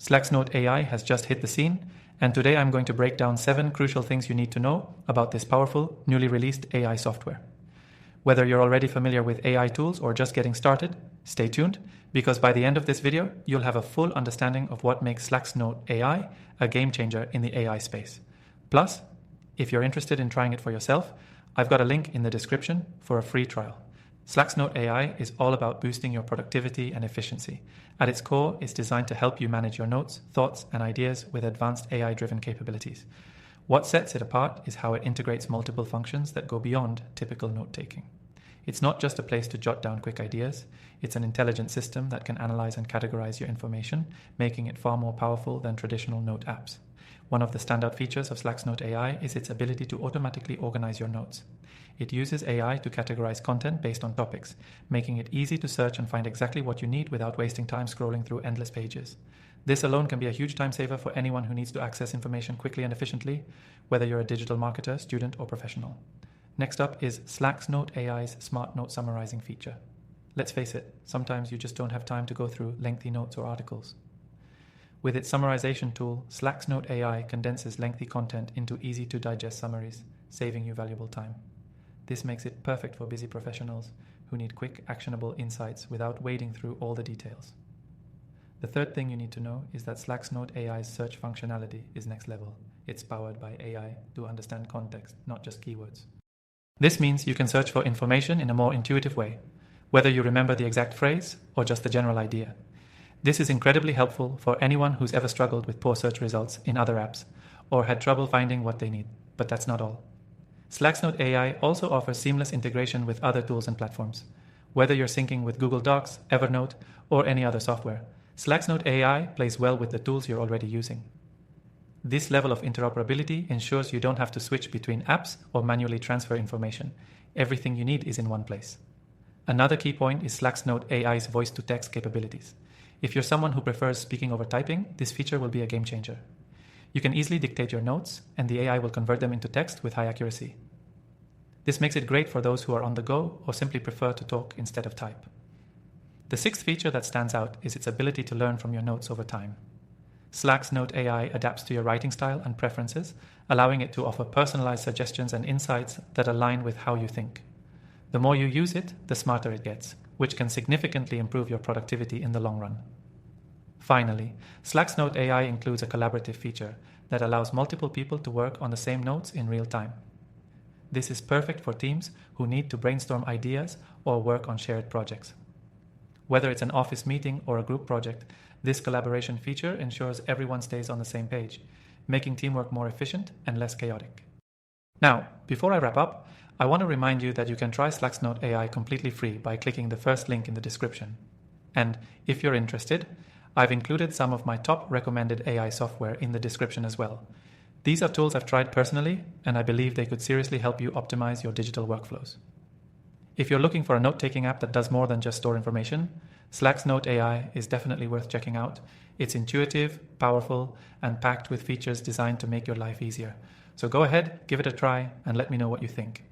Slax Note AI has just hit the scene, and today I'm going to break down 7 crucial things you need to know about this powerful, newly released AI software. Whether you're already familiar with AI tools or just getting started, stay tuned, because by the end of this video, you'll have a full understanding of what makes Slax Note AI a game changer in the AI space. Plus, if you're interested in trying it for yourself, I've got a link in the description for a free trial. Slax Note AI is all about boosting your productivity and efficiency. At its core, it's designed to help you manage your notes, thoughts, and ideas with advanced AI-driven capabilities. What sets it apart is how it integrates multiple functions that go beyond typical note-taking. It's not just a place to jot down quick ideas, it's an intelligent system that can analyze and categorize your information, making it far more powerful than traditional note apps. One of the standout features of Slax Note AI is its ability to automatically organize your notes. It uses AI to categorize content based on topics, making it easy to search and find exactly what you need without wasting time scrolling through endless pages. This alone can be a huge time saver for anyone who needs to access information quickly and efficiently, whether you're a digital marketer, student, or professional. Next up is Slax Note AI's Smart Note Summarizing feature. Let's face it, sometimes you just don't have time to go through lengthy notes or articles. With its summarization tool, Slax Note AI condenses lengthy content into easy-to-digest summaries, saving you valuable time. This makes it perfect for busy professionals who need quick, actionable insights without wading through all the details. The third thing you need to know is that Slax Note AI's search functionality is next level. It's powered by AI to understand context, not just keywords. This means you can search for information in a more intuitive way, whether you remember the exact phrase or just the general idea. This is incredibly helpful for anyone who's ever struggled with poor search results in other apps or had trouble finding what they need, but that's not all. Slax Note AI also offers seamless integration with other tools and platforms. Whether you're syncing with Google Docs, Evernote, or any other software, Slax Note AI plays well with the tools you're already using. This level of interoperability ensures you don't have to switch between apps or manually transfer information. Everything you need is in one place. Another key point is Slax Note AI's voice-to-text capabilities. If you're someone who prefers speaking over typing, this feature will be a game changer. You can easily dictate your notes, and the AI will convert them into text with high accuracy. This makes it great for those who are on the go or simply prefer to talk instead of type. The sixth feature that stands out is its ability to learn from your notes over time. Slax Note AI adapts to your writing style and preferences, allowing it to offer personalized suggestions and insights that align with how you think. The more you use it, the smarter it gets, which can significantly improve your productivity in the long run. Finally, Slax Note AI includes a collaborative feature that allows multiple people to work on the same notes in real time. This is perfect for teams who need to brainstorm ideas or work on shared projects. Whether it's an office meeting or a group project, this collaboration feature ensures everyone stays on the same page, making teamwork more efficient and less chaotic. Now, before I wrap up, I want to remind you that you can try Slax Note AI completely free by clicking the first link in the description. And if you're interested, I've included some of my top recommended AI software in the description as well. These are tools I've tried personally, and I believe they could seriously help you optimize your digital workflows. If you're looking for a note-taking app that does more than just store information, Slax Note AI is definitely worth checking out. It's intuitive, powerful, and packed with features designed to make your life easier. So go ahead, give it a try, and let me know what you think.